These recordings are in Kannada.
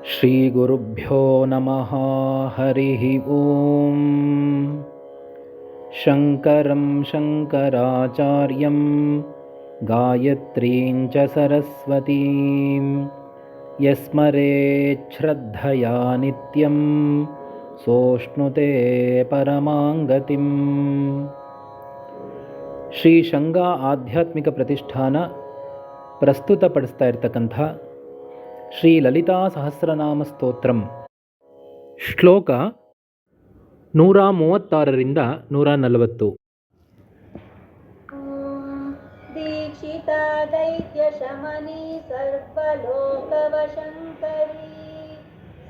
ಶ್ರೀಗುರುಭ್ಯೋ ನಮಃ. ಹರಿಃ ಓಂ. ಶಂಕರಂ ಶಂಕರಾಚಾರ್ಯಂ ಗಾಯತ್ರೀಂ ಚ ಸರಸ್ವತೀಂ ಯಸ್ಮರೇಚ್ಛ್ರದ್ಧಯಾ ನಿತ್ಯಂ ಸೋಷ್ಣುತೆ ಪರಮಾಂಗತಿಂ. ಶ್ರೀ ಶಂಗಾ ಆಧ್ಯಾತ್ಮಿಕ ಪ್ರತಿಷ್ಠಾನ ಪ್ರಸ್ತುತಪಡಿಸ್ತಾ ಇರತಕ್ಕಂಥ ಶ್ರೀ ಲಲಿತಾ ಸಹಸ್ರನಾಮ ಸ್ತೋತ್ರಂ ಶ್ಲೋಕ 136ರಿಂದ 140. ದೀಕ್ಷಿತಾ ದೈತ್ಯ ಶಮನಿ ಸರ್ವಲೋಕವಶಂಕರಿ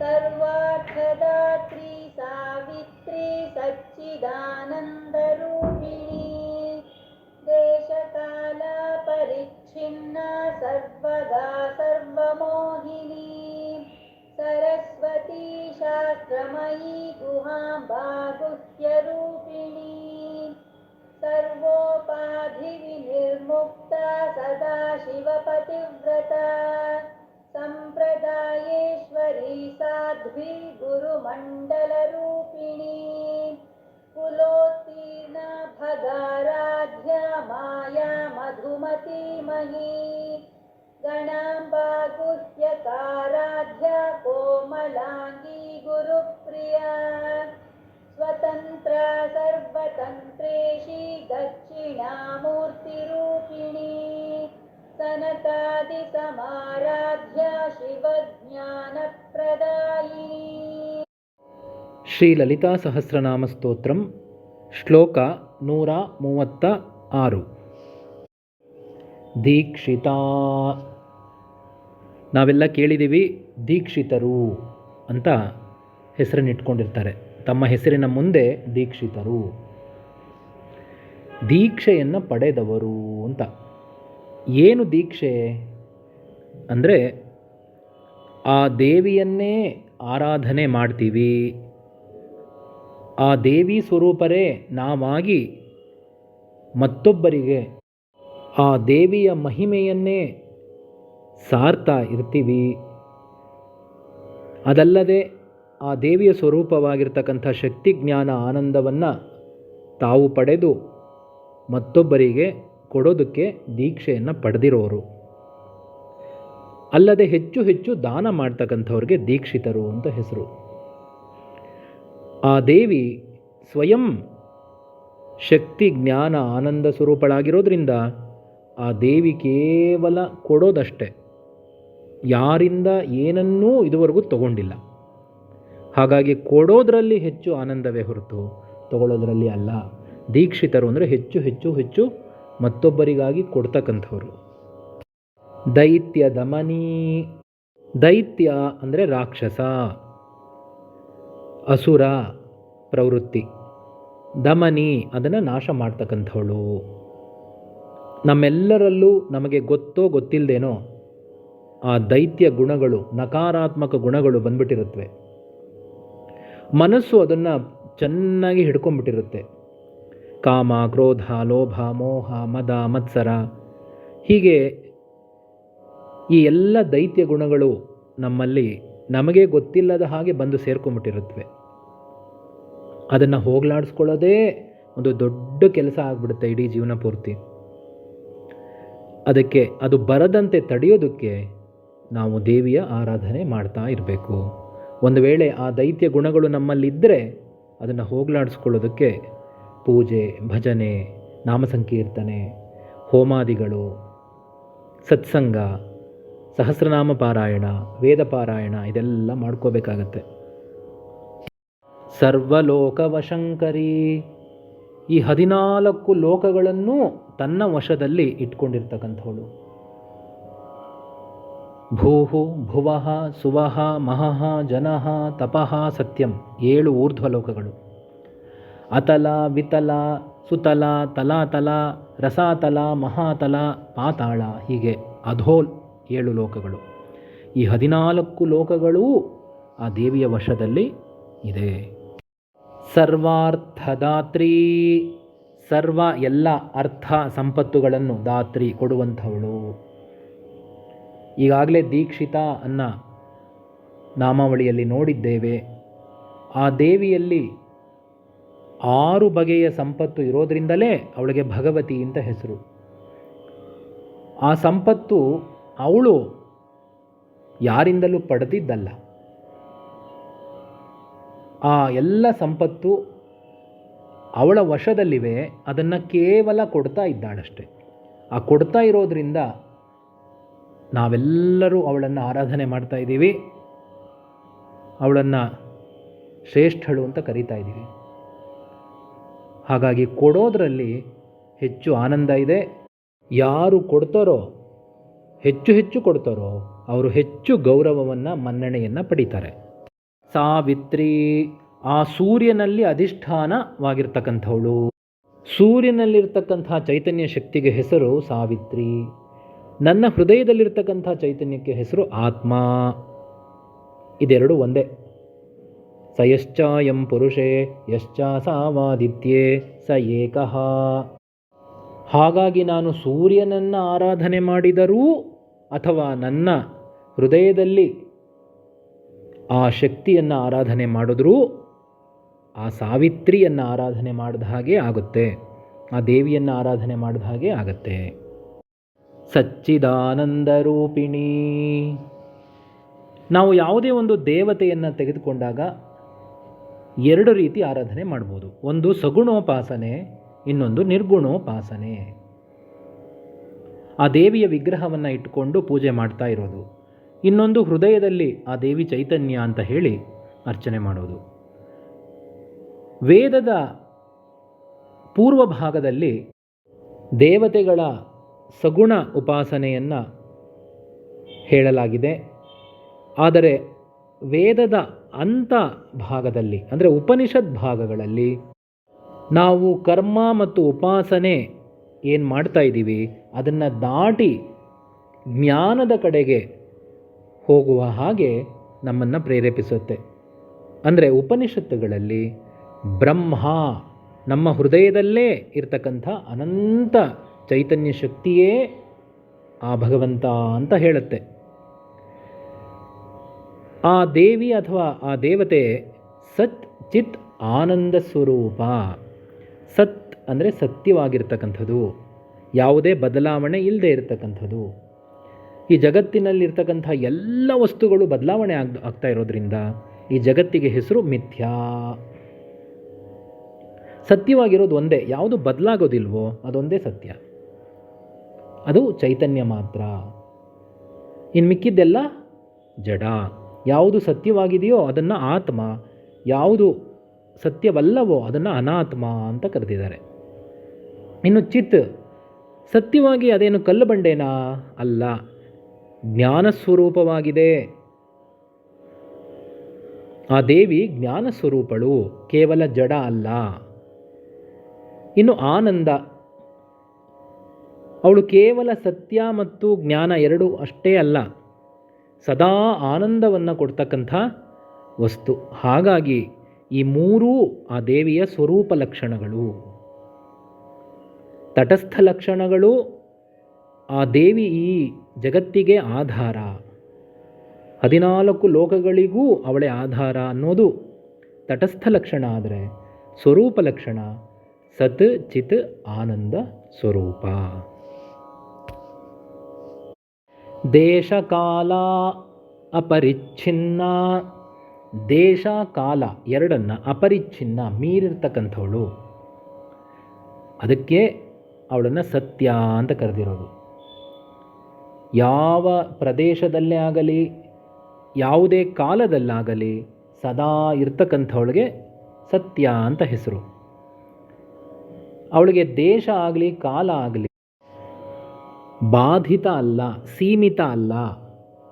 ಸರ್ವಾರ್ಥದಾತ್ರಿ ಸಾವಿತ್ರಿ ಸಚ್ಚಿದಾನಂದರೂಪಿಣಿ ದೇಶಕಾಲ ಪರಿಚ್ಛಿನ್ನ ಸರ್ವಗಾ ಸರ್ವಮೋಹಿನಿ ಸರಸ್ವತಿ ಶಾಸ್ತ್ರಮಯೀ ಗುಹಾಂಬಾ ಗುಹ್ಯರೂಪಿಣಿ ಸರ್ವೋಪಾಧಿ ವಿನಿರ್ಮುಕ್ತ ಸದಾ ಶಿವಪತಿವ್ರತ ಸಂಪ್ರದಾಯೇಶ್ವರಿ ಸಾಧ್ವಿ ಗುರುಮಂಡಲರೂಪಿಣಿ ಕುಲೋತ್ತೀರ್ಣ ಭಗಾರಾಧ್ಯ ಮಾಯಾ ಮಧುಮತಿ ಮಹಿ ಗಣಾಂಬಾ ಗುಹ್ಯಕಾರಾಧ್ಯ ಕೋಮಲಾಂಗಿ ಗುರುಪ್ರಿಯ ಸ್ವತಂತ್ರ ಸರ್ವತಂತ್ರೇಶಿ ದಕ್ಷಿಣಾಮೂರ್ತಿರೂಪಿಣಿ ಸನಕಾದಿ ಸಮಾರಾಧ್ಯ ಶಿವಜ್ಞಾನಪ್ರದಾಯಿನಿ. ಶ್ರೀ ಲಲಿತಾ ಸಹಸ್ರನಾಮ ಸ್ತೋತ್ರಂ ಶ್ಲೋಕ 136. ದೀಕ್ಷಿತಾ. ನಾವೆಲ್ಲ ಕೇಳಿದ್ದೀವಿ ದೀಕ್ಷಿತರು ಅಂತ ಹೆಸರನ್ನಿಟ್ಕೊಂಡಿರ್ತಾರೆ. ತಮ್ಮ ಹೆಸರಿನ ಮುಂದೆ ದೀಕ್ಷಿತರು, ದೀಕ್ಷೆಯನ್ನು ಪಡೆದವರು ಅಂತ. ಏನು ದೀಕ್ಷೆ ಅಂದರೆ ಆ ದೇವಿಯನ್ನೇ ಆರಾಧನೆ ಮಾಡ್ತೀವಿ, ಆ ದೇವಿ ಸ್ವರೂಪರೇ ನಾವಾಗಿ ಮತ್ತೊಬ್ಬರಿಗೆ ಆ ದೇವಿಯ ಮಹಿಮೆಯನ್ನೇ ಸಾರ್ತಾ ಇರ್ತೀವಿ. ಅದಲ್ಲದೆ ಆ ದೇವಿಯ ಸ್ವರೂಪವಾಗಿರ್ತಕ್ಕಂಥ ಶಕ್ತಿ ಜ್ಞಾನ ಆನಂದವನ್ನು ತಾವು ಪಡೆದು ಮತ್ತೊಬ್ಬರಿಗೆ ಕೊಡೋದಕ್ಕೆ ದೀಕ್ಷೆಯನ್ನು ಪಡೆದಿರೋರು. ಅಲ್ಲದೆ ಹೆಚ್ಚು ಹೆಚ್ಚು ದಾನ ಮಾಡ್ತಕ್ಕಂಥವ್ರಿಗೆ ದೀಕ್ಷಿತರು ಅಂತ ಹೆಸರು. ಆ ದೇವಿ ಸ್ವಯಂ ಶಕ್ತಿ ಜ್ಞಾನ ಆನಂದ ಸ್ವರೂಪಳಾಗಿರೋದ್ರಿಂದ ಆ ದೇವಿ ಕೇವಲ ಕೊಡೋದಷ್ಟೆ, ಯಾರಿಂದ ಏನನ್ನೂ ಇದುವರೆಗೂ ತಗೊಂಡಿಲ್ಲ. ಹಾಗಾಗಿ ಕೊಡೋದರಲ್ಲಿ ಹೆಚ್ಚು ಆನಂದವೇ ಹೊರತು ತಗೊಳ್ಳೋದ್ರಲ್ಲಿ ಅಲ್ಲ. ದೀಕ್ಷಿತರು ಅಂದರೆ ಹೆಚ್ಚು ಹೆಚ್ಚು ಹೆಚ್ಚು ಮತ್ತೊಬ್ಬರಿಗಾಗಿ ಕೊಡ್ತಕ್ಕಂಥವ್ರು. ದೈತ್ಯ ದಮನಿ. ದೈತ್ಯ ಅಂದರೆ ರಾಕ್ಷಸ, ಅಸುರ ಪ್ರವೃತ್ತಿ. ದಮನಿ ಅದನ್ನು ನಾಶ ಮಾಡ್ತಕ್ಕಂಥವಳು. ನಮ್ಮೆಲ್ಲರಲ್ಲೂ ನಮಗೆ ಗೊತ್ತೋ ಗೊತ್ತಿಲ್ಲದೇನೋ ಆ ದೈತ್ಯ ಗುಣಗಳು, ನಕಾರಾತ್ಮಕ ಗುಣಗಳು ಬಂದ್ಬಿಟ್ಟಿರುತ್ತವೆ. ಮನಸ್ಸು ಅದನ್ನು ಚೆನ್ನಾಗಿ ಹಿಡ್ಕೊಂಡ್ಬಿಟ್ಟಿರುತ್ತೆ. ಕಾಮ, ಕ್ರೋಧ, ಲೋಭ, ಮೋಹ, ಮದ, ಮತ್ಸರ, ಹೀಗೆ ಈ ಎಲ್ಲ ದೈತ್ಯ ಗುಣಗಳು ನಮ್ಮಲ್ಲಿ ನಮಗೆ ಗೊತ್ತಿಲ್ಲದ ಹಾಗೆ ಬಂದು ಸೇರ್ಕೊಂಡ್ಬಿಟ್ಟಿರುತ್ತವೆ. ಅದನ್ನು ಹೋಗಲಾಡಿಸ್ಕೊಳ್ಳೋದೇ ಒಂದು ದೊಡ್ಡ ಕೆಲಸ ಆಗಿಬಿಡುತ್ತೆ ಇಡೀ ಜೀವನ ಪೂರ್ತಿ. ಅದಕ್ಕೆ ಅದು ಬರದಂತೆ ತಡೆಯೋದಕ್ಕೆ ನಾವು ದೇವಿಯ ಆರಾಧನೆ ಮಾಡ್ತಾ ಇರಬೇಕು. ಒಂದು ವೇಳೆ ಆ ದೈತ್ಯ ಗುಣಗಳು ನಮ್ಮಲ್ಲಿದ್ದರೆ ಅದನ್ನು ಹೋಗಲಾಡಿಸ್ಕೊಳ್ಳೋದಕ್ಕೆ ಪೂಜೆ, ಭಜನೆ, ನಾಮ ಸಂಕೀರ್ತನೆ, ಹೋಮಾದಿಗಳು, ಸತ್ಸಂಗ, ಸಹಸ್ರನಾಮ ಪಾರಾಯಣ, ವೇದ ಪಾರಾಯಣ ಇದೆಲ್ಲ ಮಾಡ್ಕೋಬೇಕಾಗತ್ತೆ. ಸರ್ವಲೋಕವಶಂಕರಿ. ಈ 14 ಲೋಕಗಳನ್ನು ತನ್ನ ವಶದಲ್ಲಿ ಇಟ್ಕೊಂಡಿರ್ತಕ್ಕಂಥವಳು. ಭೂಹು ಭುವಃ ಸುವಃ ಮಹಃ ಜನಃ ತಪಃ ಸತ್ಯಂ 7 ಊರ್ಧ್ವಲೋಕಗಳು. ಅತಲ ವಿತಲ ಸುತಲ ತಲಾತಲ ರಸಾತಲ ಮಹಾತಲ ಪಾತಾಳ, ಹೀಗೆ ಅಧೋಲ್ 7 ಲೋಕಗಳು. ಈ 14 ಲೋಕಗಳೂ ಆ ದೇವಿಯ ವಶದಲ್ಲಿ ಇದೆ. ಸರ್ವಾರ್ಥದಾತ್ರಿ. ಸರ್ವ ಎಲ್ಲ ಅರ್ಥ ಸಂಪತ್ತುಗಳನ್ನು ದಾತ್ರಿ ಕೊಡುವಂಥವಳು. ಈಗಾಗಲೇ ದೀಕ್ಷಿತ ಅನ್ನೋ ನಾಮಾವಳಿಯಲ್ಲಿ ನೋಡಿದ್ದೇವೆ. ಆ ದೇವಿಯಲ್ಲಿ 6 ಬಗೆಯ ಸಂಪತ್ತು ಇರೋದರಿಂದಲೇ ಅವಳಿಗೆ ಭಗವತಿ ಅಂತ ಹೆಸರು. ಆ ಸಂಪತ್ತು ಅವಳು ಯಾರಿಂದಲೂ ಪಡೆದಿದ್ದಲ್ಲ. ಆ ಎಲ್ಲ ಸಂಪತ್ತು ಅವಳ ವಶದಲ್ಲಿವೆ, ಅದನ್ನು ಕೇವಲ ಕೊಡ್ತಾ ಇದ್ದಾಳಷ್ಟೆ. ಆ ಕೊಡ್ತಾ ಇರೋದ್ರಿಂದ ನಾವೆಲ್ಲರೂ ಅವಳನ್ನು ಆರಾಧನೆ ಮಾಡ್ತಾ ಇದ್ದೀವಿ, ಅವಳನ್ನು ಶ್ರೇಷ್ಠಳು ಅಂತ ಕರೀತಾ ಇದ್ದೀವಿ. ಹಾಗಾಗಿ ಕೊಡೋದರಲ್ಲಿ ಹೆಚ್ಚು ಆನಂದ ಇದೆ. ಯಾರು ಕೊಡ್ತಾರೋ, ಹೆಚ್ಚು ಹೆಚ್ಚು ಕೊಡ್ತಾರೋ ಅವರು ಹೆಚ್ಚು ಗೌರವವನ್ನು, ಮನ್ನಣೆಯನ್ನು ಪಡೀತಾರೆ. ಸಾವಿತ್ರಿ, ಆ ಸೂರ್ಯನಲ್ಲಿ ಅಧಿಷ್ಠಾನವಾಗಿರ್ತಕ್ಕಂಥವಳು. ಸೂರ್ಯನಲ್ಲಿರ್ತಕ್ಕಂಥ ಚೈತನ್ಯ ಶಕ್ತಿಗೆ ಹೆಸರು ಸಾವಿತ್ರಿ. ನನ್ನ ಹೃದಯದಲ್ಲಿರ್ತಕ್ಕಂಥ ಚೈತನ್ಯಕ್ಕೆ ಹೆಸರು ಆತ್ಮ. ಇದೆರಡು ಒಂದೇ. ಸ ಯಶ್ಚಾಯಂ ಪುರುಷೇ ಯಶ್ಚ ಸಾವಾದಿತ್ಯೇ ಸ ಏಕಃ. ಹಾಗಾಗಿ ನಾನು ಸೂರ್ಯನನ್ನು ಆರಾಧನೆ ಮಾಡಿದರೂ ಅಥವಾ ನನ್ನ ಹೃದಯದಲ್ಲಿ ಆ ಶಕ್ತಿಯನ್ನು ಆರಾಧನೆ ಮಾಡಿದ್ರೂ ಆ ಸಾವಿತ್ರಿಯನ್ನು ಆರಾಧನೆ ಮಾಡಿದ ಹಾಗೆ ಆಗುತ್ತೆ, ಆ ದೇವಿಯನ್ನು ಆರಾಧನೆ ಮಾಡಿದ ಹಾಗೆ ಆಗುತ್ತೆ. ಸಚ್ಚಿದಾನಂದ ರೂಪಿಣಿ. ನಾವು ಯಾವುದೇ ಒಂದು ದೇವತೆಯನ್ನು ತೆಗೆದುಕೊಂಡಾಗ 2 ರೀತಿ ಆರಾಧನೆ ಮಾಡ್ಬೋದು. ಒಂದು ಸಗುಣೋಪಾಸನೆ, ಇನ್ನೊಂದು ನಿರ್ಗುಣೋಪಾಸನೆ. ಆ ದೇವಿಯ ವಿಗ್ರಹವನ್ನು ಇಟ್ಟುಕೊಂಡು ಪೂಜೆ ಮಾಡ್ತಾ ಇರೋದು. ಇನ್ನೊಂದು ಹೃದಯದಲ್ಲಿ ಆ ದೇವಿ ಚೈತನ್ಯ ಅಂತ ಹೇಳಿ ಅರ್ಚನೆ ಮಾಡೋದು. ವೇದದ ಪೂರ್ವ ಭಾಗದಲ್ಲಿ ದೇವತೆಗಳ ಸಗುಣ ಉಪಾಸನೆಯನ್ನು ಹೇಳಲಾಗಿದೆ. ಆದರೆ ವೇದದ ಅಂತ ಭಾಗದಲ್ಲಿ, ಅಂದರೆ ಉಪನಿಷತ್ ಭಾಗಗಳಲ್ಲಿ, ನಾವು ಕರ್ಮ ಮತ್ತು ಉಪಾಸನೆ ಏನು ಮಾಡ್ತಾ ಇದ್ದೀವಿ ಅದನ್ನು ದಾಟಿ ಜ್ಞಾನದ ಕಡೆಗೆ ಹೋಗುವ ಹಾಗೆ ನಮ್ಮನ್ನು ಪ್ರೇರೇಪಿಸುತ್ತೆ. ಅಂದರೆ ಉಪನಿಷತ್ತುಗಳಲ್ಲಿ ಬ್ರಹ್ಮ ನಮ್ಮ ಹೃದಯದಲ್ಲೇ ಇರತಕ್ಕಂಥ ಅನಂತ ಚೈತನ್ಯ ಶಕ್ತಿಯೇ ಆ ಭಗವಂತ ಅಂತ ಹೇಳುತ್ತೆ. ಆ ದೇವಿ ಅಥವಾ ಆ ದೇವತೆ ಸತ್ ಚಿತ್ ಆನಂದ ಸ್ವರೂಪ. ಸತ್ ಅಂದರೆ ಸತ್ಯವಾಗಿರ್ತಕ್ಕಂಥದ್ದು, ಯಾವುದೇ ಬದಲಾವಣೆ ಇಲ್ಲದೆ ಇರತಕ್ಕಂಥದ್ದು. ಈ ಜಗತ್ತಿನಲ್ಲಿರ್ತಕ್ಕಂಥ ಎಲ್ಲ ವಸ್ತುಗಳು ಬದಲಾವಣೆ ಆಗ್ತಾ ಇರೋದ್ರಿಂದ ಈ ಜಗತ್ತಿಗೆ ಹೆಸರು ಮಿಥ್ಯಾ. ಸತ್ಯವಾಗಿರೋದು ಒಂದೇ, ಯಾವುದು ಬದಲಾಗೋದಿಲ್ವೋ ಅದೊಂದೇ ಸತ್ಯ, ಅದು ಚೈತನ್ಯ ಮಾತ್ರ. ಇನ್ನು ಮಿಕ್ಕಿದ್ದೆಲ್ಲ ಜಡ. ಯಾವುದು ಸತ್ಯವಾಗಿದೆಯೋ ಅದನ್ನು ಆತ್ಮ, ಯಾವುದು ಸತ್ಯವಲ್ಲವೋ ಅದನ್ನು ಅನಾತ್ಮ ಅಂತ ಕರೆದಿದ್ದಾರೆ. ಇನ್ನು ಚಿತ್, ಸತ್ಯವಾಗಿ ಅದೇನು ಕಲ್ಲು ಬಂಡೆನಾ? ಅಲ್ಲ, ಜ್ಞಾನಸ್ವರೂಪವಾಗಿದೆ. ಆ ದೇವಿ ಜ್ಞಾನಸ್ವರೂಪಳು, ಕೇವಲ ಜಡ ಅಲ್ಲ. ಇನ್ನು ಆನಂದ, ಅವಳು ಕೇವಲ ಸತ್ಯ ಮತ್ತು ಜ್ಞಾನ ಎರಡೂ ಅಷ್ಟೇ ಅಲ್ಲ, ಸದಾ ಆನಂದವನ್ನು ಕೊಡ್ತಕ್ಕಂಥ ವಸ್ತು. ಹಾಗಾಗಿ ಈ ಮೂರೂ ಆ ದೇವಿಯ ಸ್ವರೂಪ ಲಕ್ಷಣಗಳು. ತಟಸ್ಥ ಲಕ್ಷಣಗಳು, ಆ ದೇವಿ ಈ ಜಗತ್ತಿಗೆ ಆಧಾರ, 14 ಲೋಕಗಳಿಗೂ ಅವಳೇ ಆಧಾರ ಅನ್ನೋದು ತಟಸ್ಥ ಲಕ್ಷಣ. ಆದರೆ ಸ್ವರೂಪ ಲಕ್ಷಣ ಸತ್ ಚಿತ್ ಆನಂದ ಸ್ವರೂಪ. ದೇಶಕಾಲ ಅಪರಿಚ್ಛಿನ್ನ. ದೇಶ ಕಾಲ ಎರಡನ್ನು ಅಪರಿಚ್ಛಿನ್ನ ಮೀರಿರ್ತಕ್ಕಂಥವಳು. ಅದಕ್ಕೆ ಅವಳನ್ನು ಸತ್ಯ ಅಂತ ಕರೆದಿರೋದು. ಯಾವ ಪ್ರದೇಶದಲ್ಲೇ ಆಗಲಿ, ಯಾವುದೇ ಕಾಲದಲ್ಲಾಗಲಿ ಸದಾ ಇರ್ತಕ್ಕಂಥವಳಿಗೆ ಸತ್ಯ ಅಂತ ಹೆಸರು. ಅವಳಿಗೆ ದೇಶ ಆಗಲಿ ಕಾಲ ಆಗಲಿ ಬಾಧಿತ ಅಲ್ಲ, ಸೀಮಿತ ಅಲ್ಲ.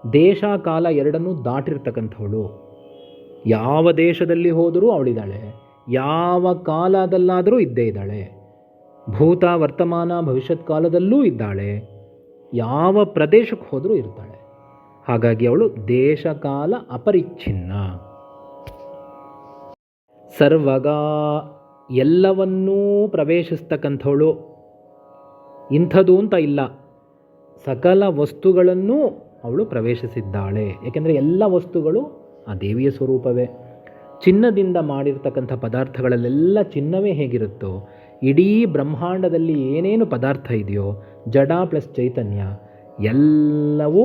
ದೇಶ ಕಾಲ ಎರಡನ್ನೂ ದಾಟಿರ್ತಕ್ಕಂಥವಳು. ಯಾವ ದೇಶದಲ್ಲಿ ಹೋದರೂ ಅವಳಿದ್ದಾಳೆ, ಯಾವ ಕಾಲದಲ್ಲಾದರೂ ಇದ್ದೇ ಇದ್ದಾಳೆ. ಭೂತ ವರ್ತಮಾನ ಭವಿಷ್ಯತ್ ಕಾಲದಲ್ಲೂ ಇದ್ದಾಳೆ, ಯಾವ ಪ್ರದೇಶಕ್ಕೆ ಹೋದರೂ ಇರ್ತಾಳೆ. ಹಾಗಾಗಿ ಅವಳು ದೇಶಕಾಲ ಅಪರಿಚ್ಛಿನ್ನ. ಸರ್ವಗ, ಎಲ್ಲವನ್ನೂ ಪ್ರವೇಶಿಸ್ತಕ್ಕಂಥವಳು. ಇಂಥದ್ದು ಅಂತ ಇಲ್ಲ, ಸಕಲ ವಸ್ತುಗಳನ್ನೂ ಅವಳು ಪ್ರವೇಶಿಸಿದ್ದಾಳೆ. ಏಕೆಂದರೆ ಎಲ್ಲ ವಸ್ತುಗಳು ಆ ದೇವಿಯ ಸ್ವರೂಪವೇ. ಚಿನ್ನದಿಂದ ಮಾಡಿರ್ತಕ್ಕಂಥ ಪದಾರ್ಥಗಳಲ್ಲೆಲ್ಲ ಚಿನ್ನವೇ ಹೇಗಿರುತ್ತೋ, ಇಡೀ ಬ್ರಹ್ಮಾಂಡದಲ್ಲಿ ಏನೇನು ಪದಾರ್ಥ ಇದೆಯೋ, ಜಡ ಪ್ಲಸ್ ಚೈತನ್ಯ ಎಲ್ಲವೂ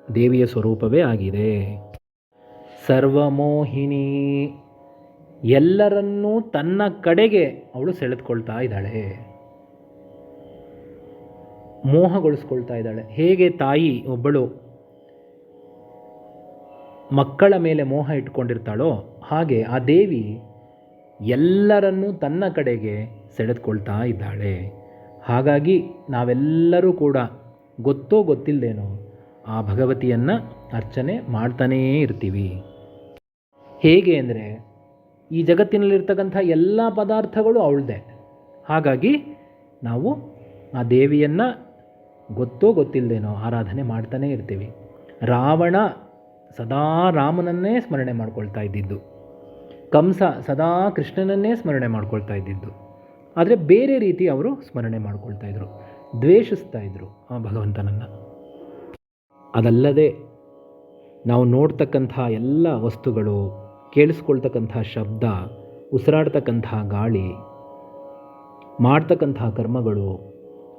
ದೇವಿಯ ಸ್ವರೂಪವೇ ಆಗಿದೆ. ಸರ್ವಮೋಹಿನಿ, ಎಲ್ಲರನ್ನೂ ತನ್ನ ಕಡೆಗೆ ಅವಳು ಸೆಳೆದುಕೊಳ್ತಾ ಇದ್ದಾಳೆ, ಮೋಹಗೊಳಿಸ್ಕೊಳ್ತಾ ಇದ್ದಾಳೆ. ಹೇಗೆ ತಾಯಿ ಒಬ್ಬಳು ಮಕ್ಕಳ ಮೇಲೆ ಮೋಹ ಇಟ್ಕೊಂಡಿರ್ತಾಳೋ ಹಾಗೆ ಆ ದೇವಿ ಎಲ್ಲರನ್ನೂ ತನ್ನ ಕಡೆಗೆ ಸೆಳೆದುಕೊಳ್ತಾ ಇದ್ದಾಳೆ. ಹಾಗಾಗಿ ನಾವೆಲ್ಲರೂ ಕೂಡ ಗೊತ್ತೋ ಗೊತ್ತಿಲ್ಲದೇನೋ ಆ ಭಗವತಿಯನ್ನು ಅರ್ಚನೆ ಮಾಡ್ತಾನೇ ಇರ್ತೀವಿ. ಹೇಗೆ ಅಂದರೆ ಈ ಜಗತ್ತಿನಲ್ಲಿರ್ತಕ್ಕಂಥ ಎಲ್ಲ ಪದಾರ್ಥಗಳು ಅವಳದೇ. ಹಾಗಾಗಿ ನಾವು ಆ ದೇವಿಯನ್ನು ಗೊತ್ತೋ ಗೊತ್ತಿಲ್ಲದೇನೋ ಆರಾಧನೆ ಮಾಡ್ತಾನೇ ಇರ್ತೀವಿ. ರಾವಣ ಸದಾ ರಾಮನನ್ನೇ ಸ್ಮರಣೆ ಮಾಡ್ಕೊಳ್ತಾ ಇದ್ದಿದ್ದು, ಕಂಸ ಸದಾ ಕೃಷ್ಣನನ್ನೇ ಸ್ಮರಣೆ ಮಾಡ್ಕೊಳ್ತಾ ಇದ್ದಿದ್ದು. ಆದರೆ ಬೇರೆ ರೀತಿ ಅವರು ಸ್ಮರಣೆ ಮಾಡ್ಕೊಳ್ತಾ ಇದ್ರು, ದ್ವೇಷಿಸ್ತಾ ಇದ್ರು ಆ ಭಗವಂತನನ್ನು. ಅದಲ್ಲದೆ ನಾವು ನೋಡ್ತಕ್ಕಂಥ ಎಲ್ಲ ವಸ್ತುಗಳು, ಕೇಳಿಸ್ಕೊಳ್ತಕ್ಕಂಥ ಶಬ್ದ, ಉಸಿರಾಡ್ತಕ್ಕಂಥ ಗಾಳಿ, ಮಾಡ್ತಕ್ಕಂಥ ಕರ್ಮಗಳು,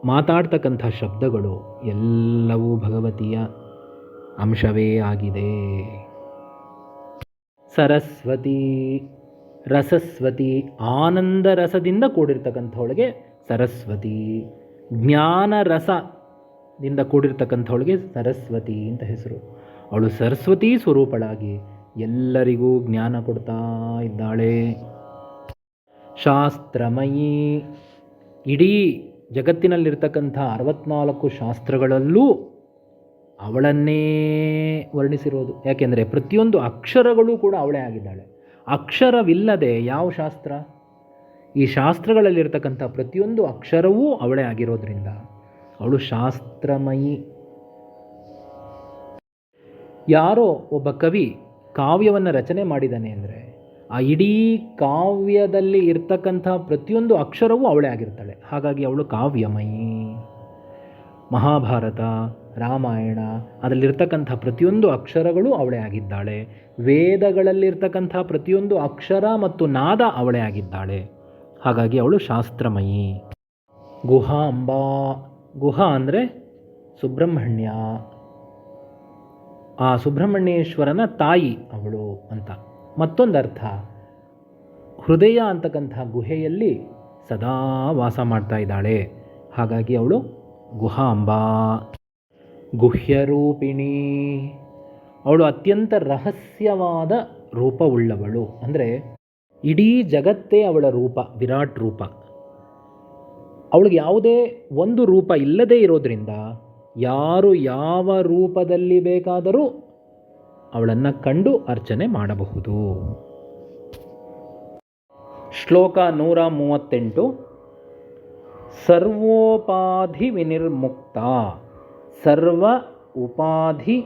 ಮಾತಾಡ್ತಕ್ಕಂಥ ಶಬ್ದಗಳು ಎಲ್ಲವೂ ಭಗವತಿಯ ಅಂಶವೇ ಆಗಿದೆ. ಸರಸ್ವತಿ, ರಸಸ್ವತಿ, ಆನಂದ ರಸದಿಂದ ಕೂಡಿರ್ತಕ್ಕಂಥವಳಿಗೆ ಸರಸ್ವತಿ, ಜ್ಞಾನ ರಸದಿಂದ ಕೂಡಿರ್ತಕ್ಕಂಥವಳಿಗೆ ಸರಸ್ವತಿ ಅಂತ ಹೆಸರು. ಅವಳು ಸರಸ್ವತಿ ಸ್ವರೂಪಳಾಗಿ ಎಲ್ಲರಿಗೂ ಜ್ಞಾನ ಕೊಡ್ತಾ ಇದ್ದಾಳೆ. ಶಾಸ್ತ್ರಮಯಿ, ಇಡೀ ಜಗತ್ತಿನಲ್ಲಿರ್ತಕ್ಕಂಥ 64 ಶಾಸ್ತ್ರಗಳಲ್ಲೂ ಅವಳನ್ನೇ ವರ್ಣಿಸಿರೋದು. ಯಾಕೆಂದರೆ ಪ್ರತಿಯೊಂದು ಅಕ್ಷರಗಳು ಕೂಡ ಅವಳೇ ಆಗಿದ್ದಾಳೆ. ಅಕ್ಷರವಿಲ್ಲದೆ ಯಾವ ಶಾಸ್ತ್ರ? ಈ ಶಾಸ್ತ್ರಗಳಲ್ಲಿರ್ತಕ್ಕಂಥ ಪ್ರತಿಯೊಂದು ಅಕ್ಷರವೂ ಅವಳೇ ಆಗಿರೋದ್ರಿಂದ ಅವಳು ಶಾಸ್ತ್ರಮಯಿ. ಯಾರೋ ಒಬ್ಬ ಕವಿ ಕಾವ್ಯವನ್ನು ರಚನೆ ಮಾಡಿದ್ದಾನೆ ಅಂದರೆ ಆ ಇಡೀ ಕಾವ್ಯದಲ್ಲಿ ಇರ್ತಕ್ಕಂಥ ಪ್ರತಿಯೊಂದು ಅಕ್ಷರವೂ ಅವಳೇ ಆಗಿರ್ತಾಳೆ. ಹಾಗಾಗಿ ಅವಳು ಕಾವ್ಯಮಯಿ. ಮಹಾಭಾರತ, ರಾಮಾಯಣ ಅದರಲ್ಲಿರ್ತಕ್ಕಂಥ ಪ್ರತಿಯೊಂದು ಅಕ್ಷರಗಳು ಅವಳೇ ಆಗಿದ್ದಾಳೆ. ವೇದಗಳಲ್ಲಿರ್ತಕ್ಕಂಥ ಪ್ರತಿಯೊಂದು ಅಕ್ಷರ ಮತ್ತು ನಾದ ಅವಳೇ ಆಗಿದ್ದಾಳೆ. ಹಾಗಾಗಿ ಅವಳು ಶಾಸ್ತ್ರಮಯಿ. ಗುಹಾಂಬಾ, ಗುಹಾ ಅಂದರೆ ಸುಬ್ರಹ್ಮಣ್ಯ, ಆ ಸುಬ್ರಹ್ಮಣ್ಯೇಶ್ವರನ ತಾಯಿ ಅವಳು ಅಂತ. ಮತ್ತೊಂದರ್ಥ, ಹೃದಯ ಅಂತಕ್ಕಂಥ ಗುಹೆಯಲ್ಲಿ ಸದಾ ವಾಸ ಮಾಡ್ತಾ ಇದ್ದಾಳೆ. ಹಾಗಾಗಿ ಅವಳು ಗುಹಾಂಬಾ. ಗುಹ್ಯರೂಪಿಣಿ, ಅವಳು ಅತ್ಯಂತ ರಹಸ್ಯವಾದ ರೂಪವುಳ್ಳವಳು. ಅಂದರೆ ಇಡೀ ಜಗತ್ತೇ ಅವಳ ರೂಪ, ವಿರಾಟ್ ರೂಪ. ಅವಳಿಗೆ ಯಾವುದೇ ಒಂದು ರೂಪ ಇಲ್ಲದೇ ಇರೋದ್ರಿಂದ ಯಾರು ಯಾವ ರೂಪದಲ್ಲಿ ಬೇಕಾದರೂ ಅವಳನ್ನು ಕಂಡು ಅರ್ಚನೆ ಮಾಡಬಹುದು. ಶ್ಲೋಕ 138. ಸರ್ವೋಪಾಧಿ ವಿನಿರ್ಮುಕ್ತ, ಸರ್ವ ಉಪಾಧಿ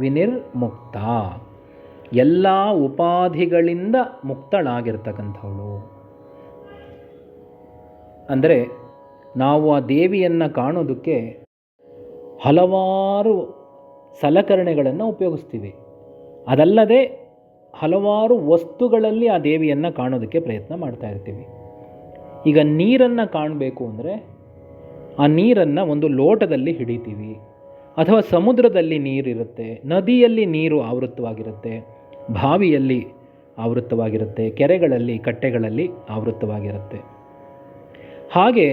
ವಿನಿರ್ಮುಕ್ತ, ಎಲ್ಲ ಉಪಾಧಿಗಳಿಂದ ಮುಕ್ತಳಾಗಿರ್ತಕ್ಕಂಥವಳು. ಅಂದರೆ ನಾವು ಆ ದೇವಿಯನ್ನು ಕಾಣೋದಕ್ಕೆ ಹಲವಾರು ಸಲಕರಣೆಗಳನ್ನು ಉಪಯೋಗಿಸ್ತೀವಿ. ಅದಲ್ಲದೆ ಹಲವಾರು ವಸ್ತುಗಳಲ್ಲಿ ಆ ದೇವಿಯನ್ನು ಕಾಣೋದಕ್ಕೆ ಪ್ರಯತ್ನ ಮಾಡ್ತಾ ಇರ್ತೀವಿ. ಈಗ ನೀರನ್ನು ಕಾಣಬೇಕು ಅಂದರೆ ಆ ನೀರನ್ನು ಒಂದು ಲೋಟದಲ್ಲಿ ಹಿಡಿತೀವಿ, ಅಥವಾ ಸಮುದ್ರದಲ್ಲಿ ನೀರಿರುತ್ತೆ, ನದಿಯಲ್ಲಿ ನೀರು ಆವೃತವಾಗಿರುತ್ತೆ, ಬಾವಿಯಲ್ಲಿ ಆವೃತವಾಗಿರುತ್ತೆ, ಕೆರೆಗಳಲ್ಲಿ ಕಟ್ಟೆಗಳಲ್ಲಿ ಆವೃತವಾಗಿರುತ್ತೆ. ಹಾಗೆ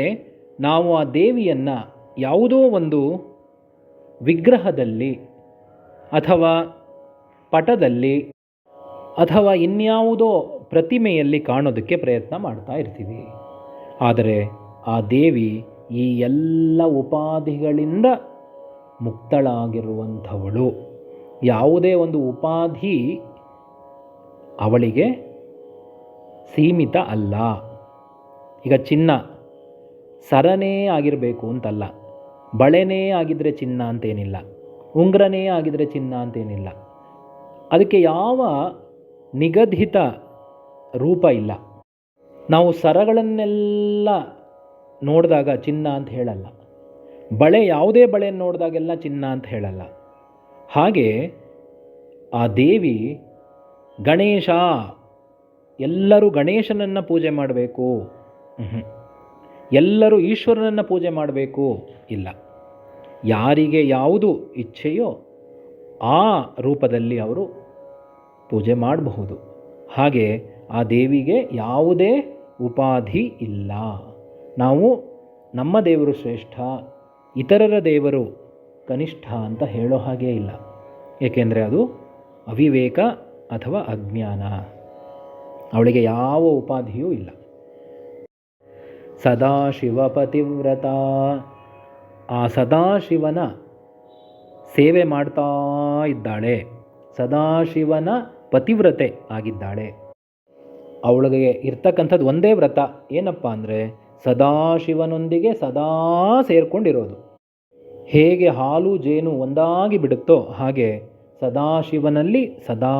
ನಾವು ಆ ದೇವಿಯನ್ನು ಯಾವುದೋ ಒಂದು ವಿಗ್ರಹದಲ್ಲಿ ಅಥವಾ ಪಟದಲ್ಲಿ ಅಥವಾ ಇನ್ಯಾವುದೋ ಪ್ರತಿಮೆಯಲ್ಲಿ ಕಾಣೋದಕ್ಕೆ ಪ್ರಯತ್ನ ಮಾಡ್ತಾ ಇರ್ತೀವಿ. ಆದರೆ ಆ ದೇವಿ ಈ ಎಲ್ಲ ಉಪಾಧಿಗಳಿಂದ ಮುಕ್ತಳಾಗಿರುವಂಥವಳು. ಯಾವುದೇ ಒಂದು ಉಪಾಧಿ ಅವಳಿಗೆ ಸೀಮಿತ ಅಲ್ಲ. ಈಗ ಚಿನ್ನ ಸರನೇ ಆಗಿರಬೇಕು ಅಂತಲ್ಲ, ಬಳೆನೇ ಆಗಿದ್ದರೆ ಚಿನ್ನ ಅಂತೇನಿಲ್ಲ, ಉಂಗುರನೇ ಆಗಿದ್ದರೆ ಚಿನ್ನ ಅಂತೇನಿಲ್ಲ. ಅದಕ್ಕೆ ಯಾವ ನಿಗದಿತ ರೂಪ ಇಲ್ಲ. ನಾವು ಸರಗಳನ್ನೆಲ್ಲ ನೋಡಿದಾಗ ಚಿನ್ನ ಅಂತ ಹೇಳಲ್ಲ, ಬಳೆ ಯಾವುದೇ ಬಳೆಯನ್ನು ನೋಡಿದಾಗೆಲ್ಲ ಚಿನ್ನ ಅಂತ ಹೇಳಲ್ಲ. ಹಾಗೆ ಆ ದೇವಿ ಗಣೇಶ, ಎಲ್ಲರೂ ಗಣೇಶನನ್ನು ಪೂಜೆ ಮಾಡಬೇಕು, ಎಲ್ಲರೂ ಈಶ್ವರನನ್ನು ಪೂಜೆ ಮಾಡಬೇಕು, ಇಲ್ಲ. ಯಾರಿಗೆ ಯಾವುದು ಇಚ್ಛೆಯೋ ಆ ರೂಪದಲ್ಲಿ ಅವರು ಪೂಜೆ ಮಾಡಬಹುದು. ಹಾಗೆ ಆ ದೇವಿಗೆ ಯಾವುದೇ ಉಪಾಧಿ ಇಲ್ಲ. ನಾವು ನಮ್ಮ ದೇವರು ಶ್ರೇಷ್ಠ, ಇತರರ ದೇವರು ಕನಿಷ್ಠ ಅಂತ ಹೇಳೋ ಹಾಗೇ ಇಲ್ಲ. ಏಕೆಂದರೆ ಅದು ಅವಿವೇಕ ಅಥವಾ ಅಜ್ಞಾನ. ಅವಳಿಗೆ ಯಾವ ಉಪಾಧಿಯೂ ಇಲ್ಲ. ಸದಾಶಿವ ಪತಿವ್ರತ, ಆ ಸದಾಶಿವನ ಸೇವೆ ಮಾಡ್ತಾ ಇದ್ದಾಳೆ, ಸದಾಶಿವನ ಪತಿವ್ರತೆ ಆಗಿದ್ದಾಳೆ. ಅವಳಿಗೆ ಇರ್ತಕ್ಕಂಥದ್ದು ಒಂದೇ ವ್ರತ, ಏನಪ್ಪ ಅಂದರೆ ಸದಾಶಿವನೊಂದಿಗೆ ಸದಾ ಸೇರ್ಕೊಂಡಿರೋದು. ಹೇಗೆ ಹಾಲು ಜೇನು ಒಂದಾಗಿ ಬಿಡುತ್ತೋ ಹಾಗೆ ಸದಾಶಿವನಲ್ಲಿ ಸದಾ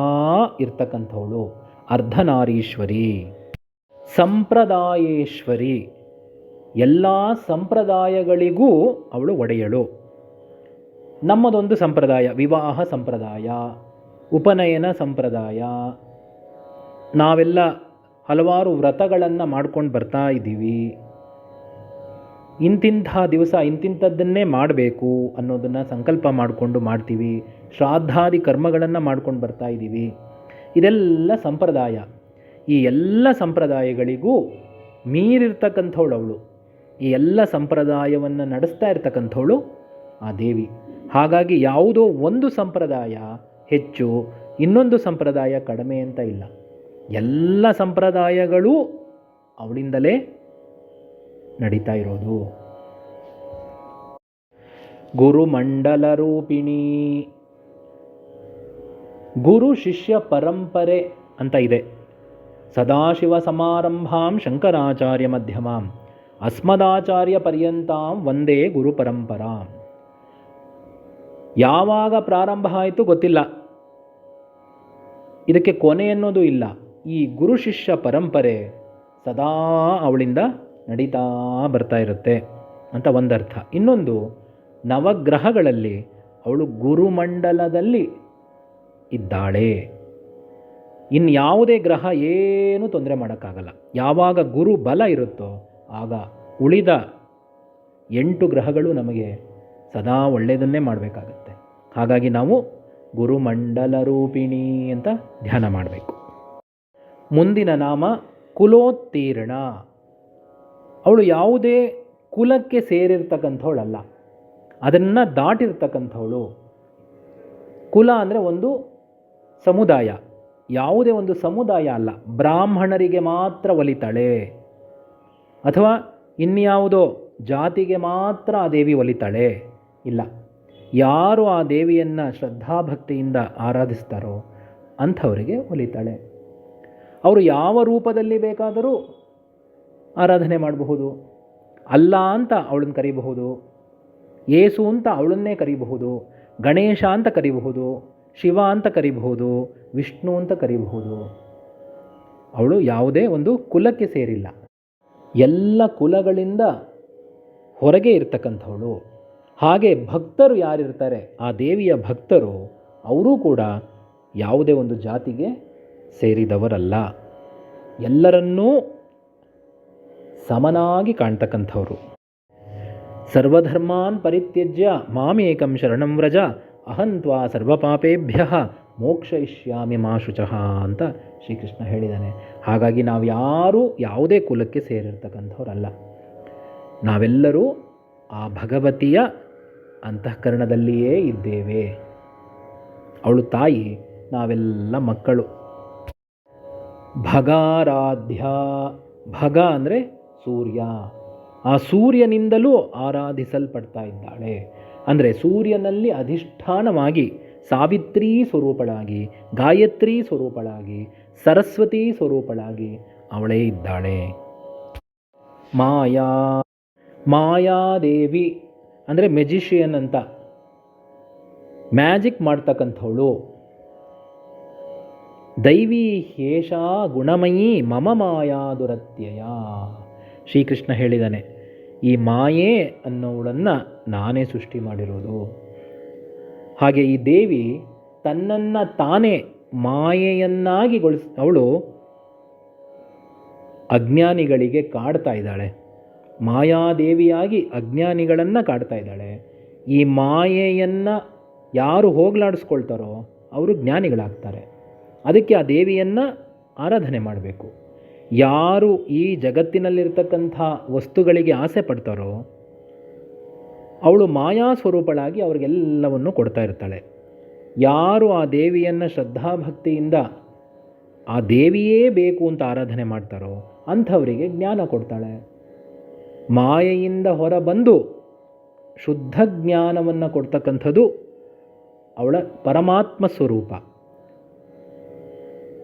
ಇರ್ತಕ್ಕಂಥವಳು ಅರ್ಧನಾರೀಶ್ವರಿ, ಸಂಪ್ರದಾಯೇಶ್ವರಿ. ಎಲ್ಲ ಸಂಪ್ರದಾಯಗಳಿಗೂ ಅವಳು ಒಡೆಯಳು. ನಮ್ಮದೊಂದು ಸಂಪ್ರದಾಯ, ವಿವಾಹ ಸಂಪ್ರದಾಯ, ಉಪನಯನ ಸಂಪ್ರದಾಯ, ನಾವೆಲ್ಲ ಹಲವಾರು ವ್ರತಗಳನ್ನು ಮಾಡ್ಕೊಂಡು ಬರ್ತಾ ಇದ್ದೀವಿ. ಇಂತಿಂಥ ದಿವಸ ಇಂತಿಂಥದ್ದನ್ನೇ ಮಾಡಬೇಕು ಅನ್ನೋದನ್ನು ಸಂಕಲ್ಪ ಮಾಡಿಕೊಂಡು ಮಾಡ್ತೀವಿ. ಶ್ರಾದ್ದಾದಿ ಕರ್ಮಗಳನ್ನು ಮಾಡ್ಕೊಂಡು ಬರ್ತಾ ಇದ್ದೀವಿ. ಇದೆಲ್ಲ ಸಂಪ್ರದಾಯ. ಈ ಎಲ್ಲ ಸಂಪ್ರದಾಯಗಳಿಗೂ ಮೀರಿರ್ತಕ್ಕಂಥವಳು ಅವಳು. ಈ ಎಲ್ಲ ಸಂಪ್ರದಾಯವನ್ನು ನಡೆಸ್ತಾ ಇರ್ತಕ್ಕಂಥವಳು ಆ ದೇವಿ. ಹಾಗಾಗಿ ಯಾವುದೋ ಒಂದು ಸಂಪ್ರದಾಯ ಹೆಚ್ಚು, ಇನ್ನೊಂದು ಸಂಪ್ರದಾಯ ಕಡಿಮೆ ಅಂತ ಇಲ್ಲ. ಎಲ್ಲ ಸಂಪ್ರದಾಯಗಳು ಅವಳಿಂದಲೇ ನಡೀತಾ ಇರೋದು. ಗುರುಮಂಡಲ ರೂಪಿಣಿ, ಗುರು ಶಿಷ್ಯ ಪರಂಪರೆ ಅಂತ ಇದೆ. ಸದಾಶಿವ ಸಮಾರಂಭಾಂ ಶಂಕರಾಚಾರ್ಯ ಮಧ್ಯಮಾಂ ಅಸ್ಮದಾಚಾರ್ಯ ಪರ್ಯಂತಾಂ ವಂದೇ ಗುರು ಪರಂಪರಾಂ. ಯಾವಾಗ ಪ್ರಾರಂಭ ಆಯಿತು ಗೊತ್ತಿಲ್ಲ, ಇದಕ್ಕೆ ಕೊನೆ ಅನ್ನೋದು ಇಲ್ಲ. ಈ ಗುರು ಶಿಷ್ಯ ಪರಂಪರೆ ಸದಾ ಅವಳಿಂದ ನಡೀತಾ ಬರ್ತಾ ಇರುತ್ತೆ ಅಂತ ಒಂದರ್ಥ. ಇನ್ನೊಂದು, ನವಗ್ರಹಗಳಲ್ಲಿ ಅವಳು ಗುರುಮಂಡಲದಲ್ಲಿ ಇದ್ದಾಳೆ. ಇನ್ಯಾವುದೇ ಗ್ರಹ ಏನೂ ತೊಂದರೆ ಮಾಡೋಕ್ಕಾಗಲ್ಲ. ಯಾವಾಗ ಗುರು ಬಲ ಇರುತ್ತೋ ಆಗ ಉಳಿದ 8 ಗ್ರಹಗಳು ನಮಗೆ ಸದಾ ಒಳ್ಳೆಯದನ್ನೇ ಮಾಡಬೇಕಾಗತ್ತೆ. ಹಾಗಾಗಿ ನಾವು ಗುರುಮಂಡಲ ರೂಪಿಣಿ ಅಂತ ಧ್ಯಾನ ಮಾಡಬೇಕು. ಮುಂದಿನ ನಾಮ ಕುಲೋತ್ತೀರ್ಣ. ಅವಳು ಯಾವುದೇ ಕುಲಕ್ಕೆ ಸೇರಿರ್ತಕ್ಕಂಥವಳಲ್ಲ, ಅದನ್ನು ದಾಟಿರ್ತಕ್ಕಂಥವಳು. ಕುಲ ಅಂದರೆ ಒಂದು ಸಮುದಾಯ, ಯಾವುದೇ ಒಂದು ಸಮುದಾಯ ಅಲ್ಲ. ಬ್ರಾಹ್ಮಣರಿಗೆ ಮಾತ್ರ ಒಲಿತಾಳೆ ಅಥವಾ ಇನ್ಯಾವುದೋ ಜಾತಿಗೆ ಮಾತ್ರ ಆ ದೇವಿ ಒಲಿತಾಳೆ, ಇಲ್ಲ. ಯಾರು ಆ ದೇವಿಯನ್ನು ಶ್ರದ್ಧಾಭಕ್ತಿಯಿಂದ ಆರಾಧಿಸ್ತಾರೋ ಅಂಥವರಿಗೆ ಒಲಿತಾಳೆ. ಅವರು ಯಾವ ರೂಪದಲ್ಲಿ ಬೇಕಾದರೂ ಆರಾಧನೆ ಮಾಡಬಹುದು. ಅಲ್ಲ ಅಂತ ಅವಳನ್ನು ಕರೀಬಹುದು, ಯೇಸು ಅಂತ ಅವಳನ್ನೇ ಕರೀಬಹುದು, ಗಣೇಶ ಅಂತ ಕರೀಬಹುದು, ಶಿವ ಅಂತ ಕರೀಬಹುದು, ವಿಷ್ಣು ಅಂತ ಕರೀಬಹುದು. ಅವಳು ಯಾವುದೇ ಒಂದು ಕುಲಕ್ಕೆ ಸೇರಿಲ್ಲ. ಎಲ್ಲ ಕುಲಗಳಿಂದ ಹೊರಗೆ ಇರ್ತಕ್ಕಂಥವಳು. ಹಾಗೆ ಭಕ್ತರು ಯಾರಿರ್ತಾರೆ, ಆ ದೇವಿಯ ಭಕ್ತರು, ಅವರೂ ಕೂಡ ಯಾವುದೇ ಒಂದು ಜಾತಿಗೆ ಸೇರಿದವರಲ್ಲ. ಎಲ್ಲರನ್ನೂ ಸಮನಾಗಿ ಕಾಣ್ತಕ್ಕಂಥವರು. ಸರ್ವಧರ್ಮಾನ್ ಪರಿತ್ಯಜ್ಯ ಮಾಮೇಕಂ ಶರಣಂ ವ್ರಜ ಅಹಂತ್ವಾ ಸರ್ವಪಾಪೇಭ್ಯ ಮೋಕ್ಷಯಿಷ್ಯಾಮಿ ಮಾ ಶುಚಃ ಅಂತ ಶ್ರೀಕೃಷ್ಣ ಹೇಳಿದ್ದಾನೆ. ಹಾಗಾಗಿ ನಾವು ಯಾರೂ ಯಾವುದೇ ಕುಲಕ್ಕೆ ಸೇರಿರ್ತಕ್ಕಂಥವ್ರಲ್ಲ. ನಾವೆಲ್ಲರೂ ಆ ಭಗವತಿಯ ಅಂತಃಕರಣದಲ್ಲಿಯೇ ಇದ್ದೇವೆ. ಅವಳು ತಾಯಿ, ನಾವೆಲ್ಲ ಮಕ್ಕಳು. ಭಗಾರಾಧ್ಯ, ಭಗ ಅಂದರೆ ಸೂರ್ಯ. ಆ ಸೂರ್ಯನಿಂದಲೂ ಆರಾಧಿಸಲ್ಪಡ್ತಾ ಇದ್ದಾಳೆ. ಅಂದರೆ ಸೂರ್ಯನಲ್ಲಿ ಅಧಿಷ್ಠಾನವಾಗಿ ಸಾವಿತ್ರಿ ಸ್ವರೂಪಳಾಗಿ, ಗಾಯತ್ರಿ ಸ್ವರೂಪಳಾಗಿ, ಸರಸ್ವತಿ ಸ್ವರೂಪಳಾಗಿ ಅವಳೇ ಇದ್ದಾಳೆ. ಮಾಯಾದೇವಿ ಅಂದರೆ ಮೆಜಿಷಿಯನ್ ಅಂತ, ಮ್ಯಾಜಿಕ್ ಮಾಡ್ತಕ್ಕಂಥವಳು. ದೈವಿ ಹೇಷ ಗುಣಮಯೀ ಮಮ ಮಾಯಾ ದುರತ್ಯಯ. ಶ್ರೀಕೃಷ್ಣ ಹೇಳಿದ್ದಾನೆ, ಈ ಮಾಯೆ ಅನ್ನೋಳನ್ನು ನಾನೇ ಸೃಷ್ಟಿ ಮಾಡಿರೋದು. ಹಾಗೆ ಈ ದೇವಿ ತನ್ನನ್ನು ತಾನೇ ಮಾಯೆಯನ್ನಾಗಿ ಅವಳು ಅಜ್ಞಾನಿಗಳಿಗೆ ಕಾಡ್ತಾ ಇದ್ದಾಳೆ. ಮಾಯಾದೇವಿಯಾಗಿ ಅಜ್ಞಾನಿಗಳನ್ನು ಕಾಡ್ತಾ ಇದ್ದಾಳೆ. ಈ ಮಾಯೆಯನ್ನು ಯಾರು ಹೋಗಲಾಡಿಸ್ಕೊಳ್ತಾರೋ ಅವರು ಜ್ಞಾನಿಗಳಾಗ್ತಾರೆ. ಅದಕ್ಕೆ ಆ ದೇವಿಯನ್ನು ಆರಾಧನೆ ಮಾಡಬೇಕು. ಯಾರು ಈ ಜಗತ್ತಿನಲ್ಲಿರ್ತಕ್ಕಂಥ ವಸ್ತುಗಳಿಗೆ ಆಸೆ ಪಡ್ತಾರೋ ಅವಳು ಮಾಯಾ ಸ್ವರೂಪಳಾಗಿ ಅವ್ರಿಗೆಲ್ಲವನ್ನು ಕೊಡ್ತಾ ಇರ್ತಾಳೆ. ಯಾರು ಆ ದೇವಿಯನ್ನು ಶ್ರದ್ಧಾಭಕ್ತಿಯಿಂದ ಆ ದೇವಿಯೇ ಬೇಕು ಅಂತ ಆರಾಧನೆ ಮಾಡ್ತಾರೋ ಅಂಥವರಿಗೆ ಜ್ಞಾನ ಕೊಡ್ತಾಳೆ. ಮಾಯೆಯಿಂದ ಹೊರಬಂದು ಶುದ್ಧ ಜ್ಞಾನವನ್ನು ಕೊಡ್ತಕ್ಕಂಥದ್ದು ಅವಳ ಪರಮಾತ್ಮ ಸ್ವರೂಪ.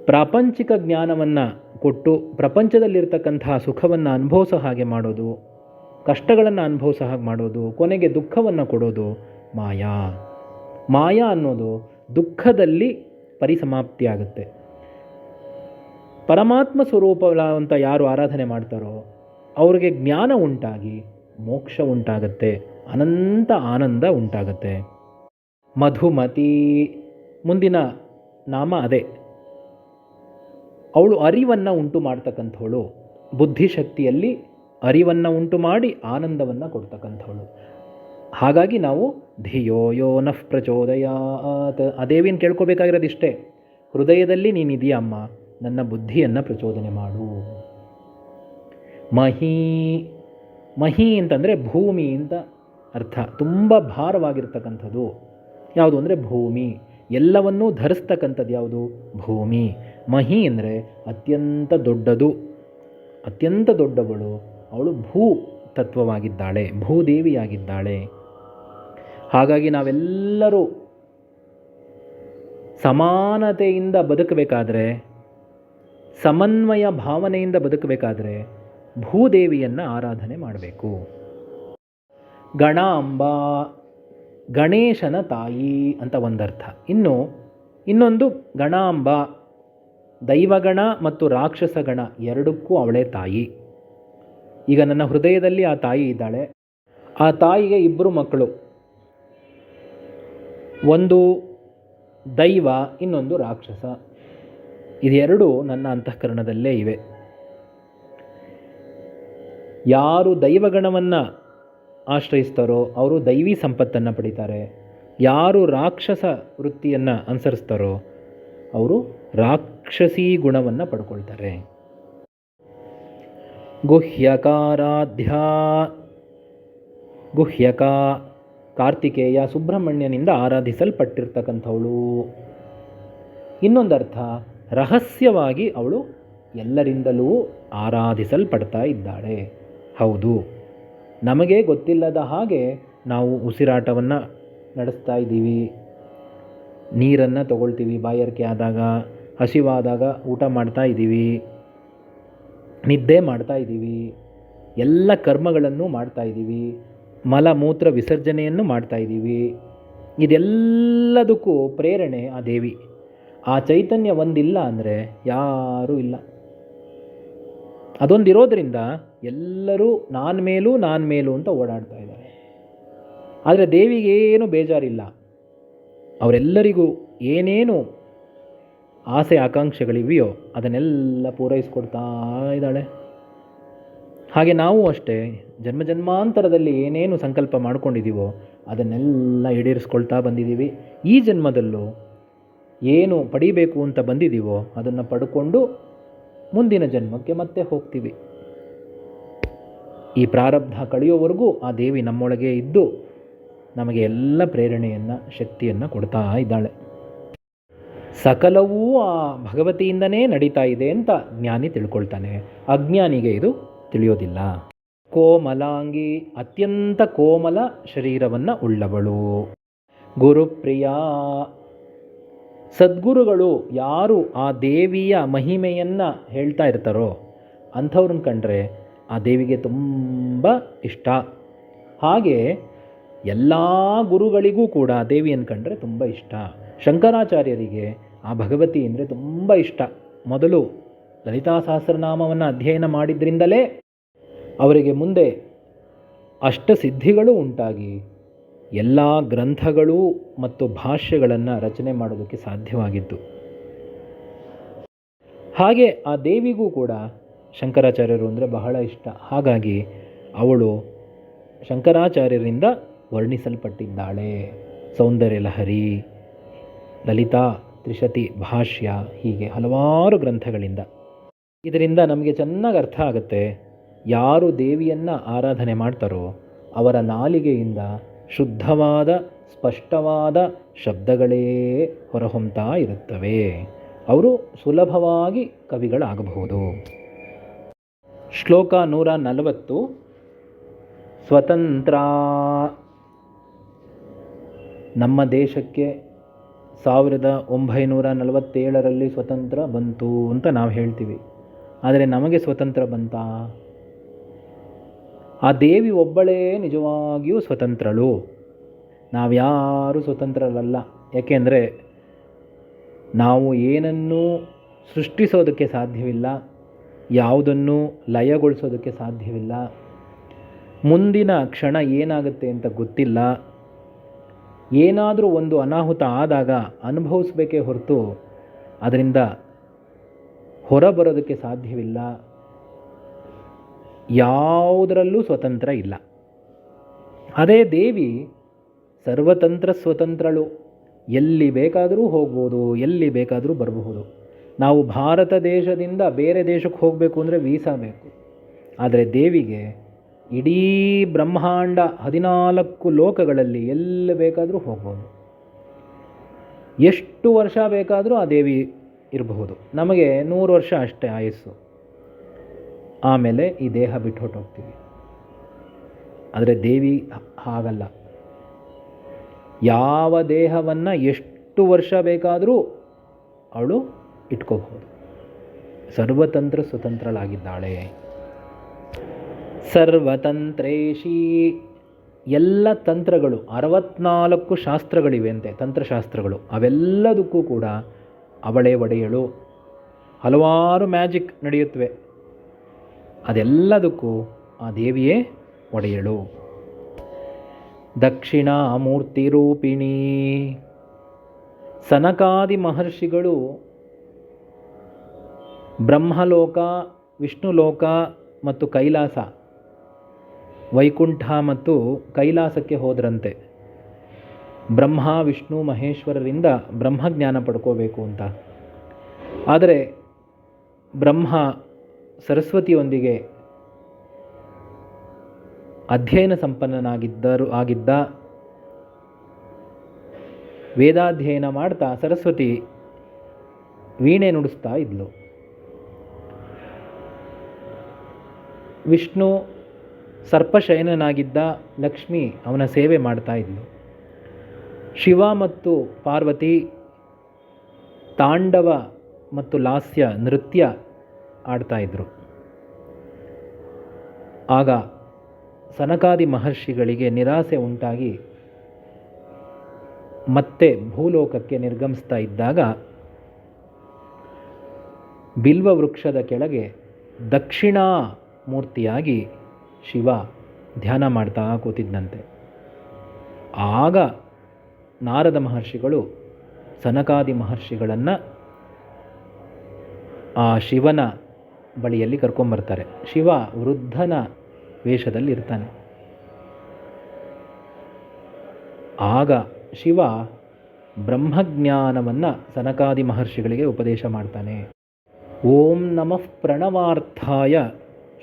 ಪ್ರಾಪಂಚಿಕ ಜ್ಞಾನವನ್ನು ಕೊಟ್ಟು ಪ್ರಪಂಚದಲ್ಲಿರ್ತಕ್ಕಂತಹ ಸುಖವನ್ನು ಅನುಭವಿಸೋ ಹಾಗೆ ಮಾಡೋದು, ಕಷ್ಟಗಳನ್ನು ಅನುಭವಿಸೋ ಹಾಗೆ ಮಾಡೋದು, ಕೊನೆಗೆ ದುಃಖವನ್ನು ಕೊಡೋದು ಮಾಯಾ. ಮಾಯಾ ಅನ್ನೋದು ದುಃಖದಲ್ಲಿ ಪರಿಸಮಾಪ್ತಿಯಾಗುತ್ತೆ. ಪರಮಾತ್ಮ ಸ್ವರೂಪಗಳ ಅಂತ ಯಾರು ಆರಾಧನೆ ಮಾಡ್ತಾರೋ ಅವ್ರಿಗೆ ಜ್ಞಾನ ಉಂಟಾಗಿ ಮೋಕ್ಷ ಉಂಟಾಗತ್ತೆ, ಅನಂತ ಆನಂದ ಉಂಟಾಗತ್ತೆ. ಮಧುಮತಿ ಮುಂದಿನ ನಾಮ ಅದೇ. ಅವಳು ಅರಿವನ್ನು ಉಂಟು ಮಾಡ್ತಕ್ಕಂಥವಳು, ಬುದ್ಧಿಶಕ್ತಿಯಲ್ಲಿ ಅರಿವನ್ನು ಉಂಟು ಮಾಡಿ ಆನಂದವನ್ನು ಕೊಡ್ತಕ್ಕಂಥವಳು. ಹಾಗಾಗಿ ನಾವು ಧಿಯೋ ಯೋ ನಃ ಪ್ರಚೋದಯಾತ್, ಆ ದೇವಿಯನ್ನು ಕೇಳ್ಕೋಬೇಕಾಗಿರೋದು ಇಷ್ಟೇ, ಹೃದಯದಲ್ಲಿ ನೀನಿದೆಯಾ ಅಮ್ಮ, ನನ್ನ ಬುದ್ಧಿಯನ್ನು ಪ್ರಚೋದನೆ ಮಾಡು. ಮಹಿ, ಮಹಿ ಅಂತಂದರೆ ಭೂಮಿ ಅಂತ ಅರ್ಥ. ತುಂಬ ಭಾರವಾಗಿರ್ತಕ್ಕಂಥದ್ದು ಯಾವುದು ಅಂದರೆ ಭೂಮಿ. ಎಲ್ಲವನ್ನೂ ಧರಿಸ್ತಕ್ಕಂಥದ್ದು ಯಾವುದು? ಭೂಮಿ. ಮಹಿ ಅಂದರೆ ಅತ್ಯಂತ ದೊಡ್ಡದು, ಅತ್ಯಂತ ದೊಡ್ಡವಳು. ಅವಳು ಭೂ ತತ್ವವಾಗಿದ್ದಾಳೆ, ಭೂದೇವಿಯಾಗಿದ್ದಾಳೆ. ಹಾಗಾಗಿ ನಾವೆಲ್ಲರೂ ಸಮಾನತೆಯಿಂದ ಬದುಕಬೇಕಾದ್ರೆ, ಸಮನ್ವಯ ಭಾವನೆಯಿಂದ ಬದುಕಬೇಕಾದ್ರೆ ಭೂದೇವಿಯನ್ನು ಆರಾಧನೆ ಮಾಡಬೇಕು. ಗಣಾಂಬ, ಗಣೇಶನ ತಾಯಿ ಅಂತ ಒಂದರ್ಥ. ಇನ್ನೊಂದು ಗಣಾಂಬ, ದೈವಗಣ ಮತ್ತು ರಾಕ್ಷಸ ಗಣ ಎರಡಕ್ಕೂ ಅವಳೇ ತಾಯಿ. ಈಗ ನನ್ನ ಹೃದಯದಲ್ಲಿ ಆ ತಾಯಿ ಇದ್ದಾಳೆ. ಆ ತಾಯಿಗೆ ಇಬ್ಬರು ಮಕ್ಕಳು, ಒಂದು ದೈವ, ಇನ್ನೊಂದು ರಾಕ್ಷಸ. ಇದೆರಡು ನನ್ನ ಅಂತಃಕರಣದಲ್ಲೇ ಇವೆ. ಯಾರು ದೈವಗಣವನ್ನು ಆಶ್ರಯಿಸ್ತಾರೋ ಅವರು ದೈವಿ ಸಂಪತ್ತನ್ನು ಪಡಿತಾರೆ. ಯಾರು ರಾಕ್ಷಸ ವೃತ್ತಿಯನ್ನು ಅನುಸರಿಸ್ತಾರೋ ಅವರು ರಾಕ್ಷಸೀ ಗುಣವನ್ನು ಪಡ್ಕೊಳ್ತಾರೆ. ಗುಹ್ಯಕಾರಾಧ್ಯ, ಗುಹ್ಯಕ ಕಾರ್ತಿಕೇಯ ಸುಬ್ರಹ್ಮಣ್ಯನಿಂದ ಆರಾಧಿಸಲ್ಪಟ್ಟಿರ್ತಕ್ಕಂಥವಳು. ಇನ್ನೊಂದರ್ಥ ರಹಸ್ಯವಾಗಿ ಅವಳು ಎಲ್ಲರಿಂದಲೂ ಆರಾಧಿಸಲ್ಪಡ್ತಾ ಇದ್ದಾಳೆ. ಹೌದು, ನಮಗೆ ಗೊತ್ತಿಲ್ಲದ ಹಾಗೆ ನಾವು ಉಸಿರಾಟವನ್ನು ನಡೆಸ್ತಾ ಇದ್ದೀವಿ, ನೀರನ್ನು ತಗೊಳ್ತೀವಿ, ಬಾಯಾರಿಕೆ ಆದಾಗ, ಹಸಿವಾದಾಗ ಊಟ ಮಾಡ್ತಾ ಇದ್ದೀವಿ, ನಿದ್ದೆ ಮಾಡ್ತಾ ಇದ್ದೀವಿ, ಎಲ್ಲ ಕರ್ಮಗಳನ್ನು ಮಾಡ್ತಾ ಇದ್ದೀವಿ, ಮಲ ಮೂತ್ರ ವಿಸರ್ಜನೆಯನ್ನು ಮಾಡ್ತಾ ಇದ್ದೀವಿ. ಇದೆಲ್ಲದಕ್ಕೂ ಪ್ರೇರಣೆ ಆ ದೇವಿ. ಆ ಚೈತನ್ಯ ಒಂದಿಲ್ಲ ಅಂದರೆ ಯಾರೂ ಇಲ್ಲ. ಅದೊಂದಿರೋದ್ರಿಂದ ಎಲ್ಲರೂ ನಾನು ಮೇಲೂ ಅಂತ ಓಡಾಡ್ತಾ ಇದ್ದಾರೆ. ಆದರೆ ದೇವಿಗೇನು ಬೇಜಾರಿಲ್ಲ. ಅವರೆಲ್ಲರಿಗೂ ಏನೇನು ಆಸೆ ಆಕಾಂಕ್ಷೆಗಳಿವೆಯೋ ಅದನ್ನೆಲ್ಲ ಪೂರೈಸ್ಕೊಡ್ತಾ ಇದ್ದಾಳೆ. ಹಾಗೆ ನಾವು ಅಷ್ಟೇ ಜನ್ಮಾಂತರದಲ್ಲಿ ಏನೇನು ಸಂಕಲ್ಪ ಮಾಡ್ಕೊಂಡಿದ್ದೀವೋ ಅದನ್ನೆಲ್ಲ ಈಡೇರಿಸ್ಕೊಳ್ತಾ ಬಂದಿದ್ದೀವಿ. ಈ ಜನ್ಮದಲ್ಲೂ ಏನು ಪಡಿಬೇಕು ಅಂತ ಬಂದಿದ್ದೀವೋ ಅದನ್ನು ಪಡ್ಕೊಂಡು ಮುಂದಿನ ಜನ್ಮಕ್ಕೆ ಮತ್ತೆ ಹೋಗ್ತೀವಿ. ಈ ಪ್ರಾರಬ್ಧ ಕಳೆಯೋವರೆಗೂ ಆ ದೇವಿ ನಮ್ಮೊಳಗೆ ಇದ್ದು ನಮಗೆ ಎಲ್ಲ ಪ್ರೇರಣೆಯನ್ನು, ಶಕ್ತಿಯನ್ನು ಕೊಡ್ತಾ ಇದ್ದಾಳೆ. ಸಕಲವೂ ಆ ಭಗವತಿಯಿಂದನೇ ನಡೀತಾ ಇದೆ ಅಂತ ಜ್ಞಾನಿ ತಿಳ್ಕೊಳ್ತಾನೆ. ಅಜ್ಞಾನಿಗೆ ಇದು ತಿಳಿಯೋದಿಲ್ಲ. ಕೋಮಲಾಂಗಿ, ಅತ್ಯಂತ ಕೋಮಲ ಶರೀರವನ್ನು ಉಳ್ಳವಳು. ಗುರುಪ್ರಿಯ, ಸದ್ಗುರುಗಳು ಯಾರು ಆ ದೇವಿಯ ಮಹಿಮೆಯನ್ನು ಹೇಳ್ತಾ ಇರ್ತಾರೋ ಅಂಥವ್ರನ್ನ ಕಂಡ್ರೆ ಆ ದೇವಿಗೆ ತುಂಬ ಇಷ್ಟ. ಹಾಗೆ ಎಲ್ಲ ಗುರುಗಳಿಗೂ ಕೂಡ ದೇವಿಯನ್ನು ಕಂಡ್ರೆ ತುಂಬ ಇಷ್ಟ. ಶಂಕರಾಚಾರ್ಯರಿಗೆ ಆ ಭಗವತಿ ಅಂದರೆ ತುಂಬ ಇಷ್ಟ. ಮೊದಲು ಲಲಿತಾ ಸಹಸ್ರನಾಮವನ್ನು ಅಧ್ಯಯನ ಮಾಡಿದ್ರಿಂದಲೇ ಅವರಿಗೆ ಮುಂದೆ ಅಷ್ಟಸಿದ್ಧಿಗಳು ಉಂಟಾಗಿ ಎಲ್ಲ ಗ್ರಂಥಗಳು ಮತ್ತು ಭಾಷ್ಯಗಳನ್ನು ರಚನೆ ಮಾಡೋದಕ್ಕೆ ಸಾಧ್ಯವಾಗಿತ್ತು. ಹಾಗೆ ಆ ದೇವಿಗೂ ಕೂಡ ಶಂಕರಾಚಾರ್ಯರು ಅಂದರೆ ಬಹಳ ಇಷ್ಟ. ಹಾಗಾಗಿ ಅವಳು ಶಂಕರಾಚಾರ್ಯರಿಂದ ವರ್ಣಿಸಲ್ಪಟ್ಟಿದ್ದಾಳೆ. ಸೌಂದರ್ಯ ಲಹರಿ, ಲಲಿತಾ ತ್ರಿಶತಿ ಭಾಷ್ಯ, ಹೀಗೆ ಹಲವಾರು ಗ್ರಂಥಗಳಿಂದ. ಇದರಿಂದ ನಮಗೆ ಚೆನ್ನಾಗಿ ಅರ್ಥ ಆಗುತ್ತೆ, ಯಾರು ದೇವಿಯನ್ನು ಆರಾಧನೆ ಮಾಡ್ತಾರೋ ಅವರ ನಾಲಿಗೆಯಿಂದ ಶುದ್ಧವಾದ ಸ್ಪಷ್ಟವಾದ ಶಬ್ದಗಳೇ ಹೊರಹೊಮ್ತಾ ಇರುತ್ತವೆ. ಅವರು ಸುಲಭವಾಗಿ ಕವಿಗಳಾಗಬಹುದು. ಶ್ಲೋಕ 140. ಸ್ವತಂತ್ರ. ನಮ್ಮ ದೇಶಕ್ಕೆ 1947ರಲ್ಲಿ ಸ್ವತಂತ್ರ ಬಂತು ಅಂತ ನಾವು ಹೇಳ್ತೀವಿ. ಆದರೆ ನಮಗೆ ಸ್ವತಂತ್ರ ಬಂತಾ? ಆ ದೇವಿ ಒಬ್ಬಳೇ ನಿಜವಾಗಿಯೂ ಸ್ವತಂತ್ರಳು. ನಾವ್ಯಾರೂ ಸ್ವತಂತ್ರರಲ್ಲ. ಯಾಕೆಂದರೆ ನಾವು ಏನನ್ನೂ ಸೃಷ್ಟಿಸೋದಕ್ಕೆ ಸಾಧ್ಯವಿಲ್ಲ, ಯಾವುದನ್ನು ಲಯಗೊಳಿಸೋದಕ್ಕೆ ಸಾಧ್ಯವಿಲ್ಲ. ಮುಂದಿನ ಕ್ಷಣ ಏನಾಗುತ್ತೆ ಅಂತ ಗೊತ್ತಿಲ್ಲ. ಏನಾದರೂ ಒಂದು ಅನಾಹುತ ಆದಾಗ ಅನುಭವಿಸಬೇಕೇ ಹೊರತು ಅದರಿಂದ ಹೊರಬರೋದಕ್ಕೆ ಸಾಧ್ಯವಿಲ್ಲ. ಯಾವುದರಲ್ಲೂ ಸ್ವತಂತ್ರ ಇಲ್ಲ. ಅದೇ ದೇವಿ ಸರ್ವತಂತ್ರ ಸ್ವತಂತ್ರಳು. ಎಲ್ಲಿ ಬೇಕಾದರೂ ಹೋಗ್ಬೋದು, ಎಲ್ಲಿ ಬೇಕಾದರೂ ಬರಬಹುದು. ನಾವು ಭಾರತ ದೇಶದಿಂದ ಬೇರೆ ದೇಶಕ್ಕೆ ಹೋಗಬೇಕು ಅಂದರೆ ವೀಸಾ ಬೇಕು. ಆದರೆ ದೇವಿಗೆ ಇಡೀ ಬ್ರಹ್ಮಾಂಡ 14 ಲೋಕಗಳಲ್ಲಿ ಎಲ್ಲಿ ಬೇಕಾದರೂ ಹೋಗ್ಬೋದು. ಎಷ್ಟು ವರ್ಷ ಬೇಕಾದರೂ ಆ ದೇವಿ ಇರಬಹುದು. ನಮಗೆ 100 ವರ್ಷ ಅಷ್ಟೇ ಆಯಸ್ಸು. ಆಮೇಲೆ ಈ ದೇಹ ಬಿಟ್ಟು ಹೊರಟೋಗ್ತೀವಿ. ಆದರೆ ದೇವಿ ಹಾಗಲ್ಲ. ಯಾವ ದೇಹವನ್ನು ಎಷ್ಟು ವರ್ಷ ಬೇಕಾದರೂ ಅವಳು ಇಟ್ಕೋಬಹುದು. ಸರ್ವತಂತ್ರ ಸ್ವತಂತ್ರಳಾಗಿದ್ದಾಳೆ. ಸರ್ವತಂತ್ರೇಶಿ. ಎಲ್ಲ ತಂತ್ರಗಳು, 64 ಶಾಸ್ತ್ರಗಳಿವೆ ಅಂತೆ, ತಂತ್ರಶಾಸ್ತ್ರಗಳು. ಅವೆಲ್ಲದಕ್ಕೂ ಕೂಡ ಅವಳೇ ಒಡೆಯಳು. ಹಲವಾರು ಮ್ಯಾಜಿಕ್ ನಡೆಯುತ್ತವೆ. ಅದೆಲ್ಲದಕ್ಕೂ ಆ ದೇವಿಯೇ ಒಡೆಯಳು. ದಕ್ಷಿಣಾಮೂರ್ತಿ ರೂಪಿಣಿ. ಸನಕಾದಿ ಮಹರ್ಷಿಗಳು ಬ್ರಹ್ಮಲೋಕ, ವಿಷ್ಣುಲೋಕ ಮತ್ತು ಕೈಲಾಸ, ವೈಕುಂಠ ಮತ್ತು ಕೈಲಾಸಕ್ಕೆ ಹೋದ್ರಂತೆ. ಬ್ರಹ್ಮ ವಿಷ್ಣು ಮಹೇಶ್ವರರಿಂದ ಬ್ರಹ್ಮಜ್ಞಾನ ಪಡ್ಕೋಬೇಕು ಅಂತ. ಆದರೆ ಬ್ರಹ್ಮ ಸರಸ್ವತಿಯೊಂದಿಗೆ ಅಧ್ಯಯನ ಸಂಪನ್ನನಾಗಿದ್ದ. ವೇದಾಧ್ಯಯನ ಮಾಡ್ತಾ ಸರಸ್ವತಿ ವೀಣೆ ನುಡಿಸ್ತಾ ಇದ್ಲು. ವಿಷ್ಣು ಸರ್ಪಶಯನನಾಗಿದ್ದ. ಲಕ್ಷ್ಮಿ ಅವನ ಸೇವೆ ಮಾಡ್ತಾ ಇದ್ಲು. ಶಿವ ಮತ್ತು ಪಾರ್ವತಿ ತಾಂಡವ ಮತ್ತು ಲಾಸ್ಯ ನೃತ್ಯ ಆಡ್ತಾ ಇದ್ದರು. ಆಗ ಸನಕಾದಿ ಮಹರ್ಷಿಗಳಿಗೆ ನಿರಾಸೆ ಉಂಟಾಗಿ ಮತ್ತೆ ಭೂಲೋಕಕ್ಕೆ ನಿರ್ಗಮಿಸ್ತಾ ಇದ್ದಾಗ ಬಿಲ್ವ ವೃಕ್ಷದ ಕೆಳಗೆ ದಕ್ಷಿಣಾ ಮೂರ್ತಿಯಾಗಿ ಶಿವ ಧ್ಯಾನ ಮಾಡ್ತಾ ಕೂತಿದ್ದಂತೆ. ಆಗ ನಾರದ ಮಹರ್ಷಿಗಳು ಸನಕಾದಿ ಮಹರ್ಷಿಗಳನ್ನು ಆ ಶಿವನ ಬಳಿಯಲ್ಲಿ ಕರ್ಕೊಂಬರ್ತಾರೆ. ಶಿವ ವೃದ್ಧನ ವೇಷದಲ್ಲಿ ಇರ್ತಾನೆ. ಆಗ ಶಿವ ಬ್ರಹ್ಮಜ್ಞಾನವನ್ನು ಸನಕಾದಿ ಮಹರ್ಷಿಗಳಿಗೆ ಉಪದೇಶ ಮಾಡ್ತಾನೆ. ಓಂ ನಮಃ ಪ್ರಣವಾರ್ಥಾಯ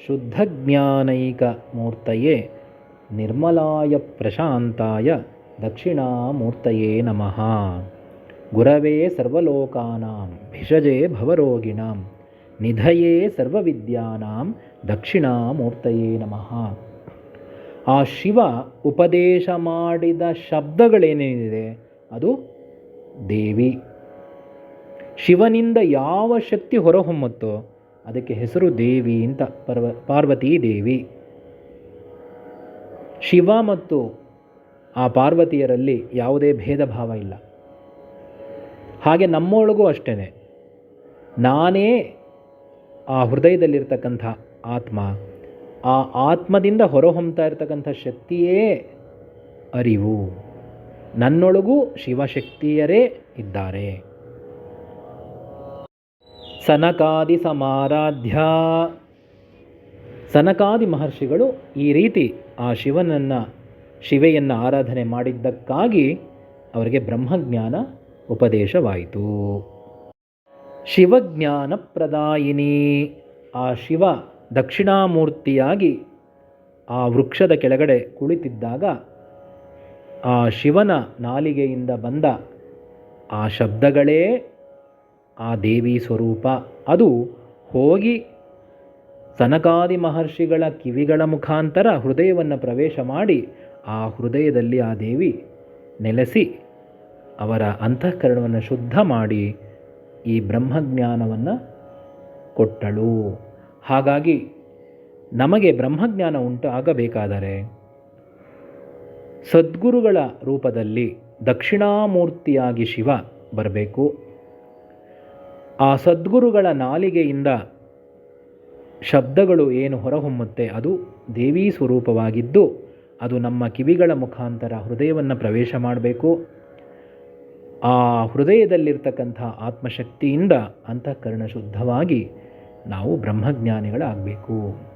ಶುದ್ಧಜ್ಞಾನೈಕ ಮೂರ್ತಯೇ ನಿರ್ಮಲಾಯ ಪ್ರಶಾಂತಾಯ ದಕ್ಷಿಣಾಮೂರ್ತಯೇ ನಮಃ. ಗುರವೇ ಸರ್ವಲೋಕಾನಾಂ ಭಿಷಜೇ ಭವರೋಗಿಣಾಂ ನಿಧಯೇ ಸರ್ವವಿದ್ಯಾನಾಂ ದಕ್ಷಿಣಾಮೂರ್ತಯೇ ನಮಃ. ಆ ಶಿವ ಉಪದೇಶ ಮಾಡಿದ ಶಬ್ದಗಳೇನೇನಿದೆ ಅದು ದೇವಿ. ಶಿವನಿಂದ ಯಾವ ಶಕ್ತಿ ಹೊರಹೊಮ್ಮುತ್ತೋ ಅದಕ್ಕೆ ಹೆಸರು ದೇವಿ ಅಂತ ಪಾರ್ವತೀ ದೇವಿ. ಶಿವ ಮತ್ತು ಆ ಪಾರ್ವತಿಯರಲ್ಲಿ ಯಾವುದೇ ಭೇದ ಭಾವ ಇಲ್ಲ. ಹಾಗೆ ನಮ್ಮೊಳಗೂ ಅಷ್ಟೇ, ನಾನೇ ಆ ಹೃದಯದಲ್ಲಿರ್ತಕ್ಕಂಥ ಆತ್ಮ, ಆ ಆತ್ಮದಿಂದ ಹೊರಹೊಮ್ತಾ ಇರ್ತಕ್ಕಂಥ ಶಕ್ತಿಯೇ ಅರಿವು. ನನ್ನೊಳಗೂ ಶಿವಶಕ್ತಿಯರೇ ಇದ್ದಾರೆ. ಸನಕಾದಿ ಸಮಾರಾಧ್ಯ. ಸನಕಾದಿ ಮಹರ್ಷಿಗಳು ಈ ರೀತಿ ಆ ಶಿವೆಯನ್ನು ಆರಾಧನೆ ಮಾಡಿದ್ದಕ್ಕಾಗಿ ಅವರಿಗೆ ಬ್ರಹ್ಮಜ್ಞಾನ ಉಪದೇಶವಾಯಿತು. ಶಿವಜ್ಞಾನ ಪ್ರದಾಯಿನಿ. ಆ ಶಿವ ದಕ್ಷಿಣಾಮೂರ್ತಿಯಾಗಿ ಆ ವೃಕ್ಷದ ಕೆಳಗಡೆ ಕುಳಿತಿದ್ದಾಗ ಆ ಶಿವನ ನಾಲಿಗೆಯಿಂದ ಬಂದ ಆ ಶಬ್ದಗಳೇ ಆ ದೇವಿ ಸ್ವರೂಪ. ಅದು ಹೋಗಿ ಸನಕಾದಿ ಮಹರ್ಷಿಗಳ ಕಿವಿಗಳ ಮುಖಾಂತರ ಹೃದಯವನ್ನು ಪ್ರವೇಶ ಮಾಡಿ ಆ ಹೃದಯದಲ್ಲಿ ಆ ದೇವಿ ನೆಲೆಸಿ ಅವರ ಅಂತಃಕರಣವನ್ನು ಶುದ್ಧ ಮಾಡಿ ಈ ಬ್ರಹ್ಮಜ್ಞಾನವನ್ನು ಕೊಟ್ಟಳು. ಹಾಗಾಗಿ ನಮಗೆ ಬ್ರಹ್ಮಜ್ಞಾನ ಉಂಟಾಗಬೇಕಾದರೆ ಸದ್ಗುರುಗಳ ರೂಪದಲ್ಲಿ ದಕ್ಷಿಣಾಮೂರ್ತಿಯಾಗಿ ಶಿವ ಬರಬೇಕು. ಆ ಸದ್ಗುರುಗಳ ನಾಲಿಗೆಯಿಂದ ಶಬ್ದಗಳು ಏನು ಹೊರಹೊಮ್ಮುತ್ತೆ ಅದು ದೇವೀ ಸ್ವರೂಪವಾಗಿದ್ದು ಅದು ನಮ್ಮ ಕಿವಿಗಳ ಮುಖಾಂತರ ಹೃದಯವನ್ನು ಪ್ರವೇಶ ಮಾಡಬೇಕು. ಆ ಹೃದಯದಲ್ಲಿರ್ತಕ್ಕಂಥ ಆತ್ಮಶಕ್ತಿಯಿಂದ ಅಂತಃಕರಣ ಶುದ್ಧವಾಗಿ ನಾವು ಬ್ರಹ್ಮಜ್ಞಾನಿಗಳಾಗಬೇಕು.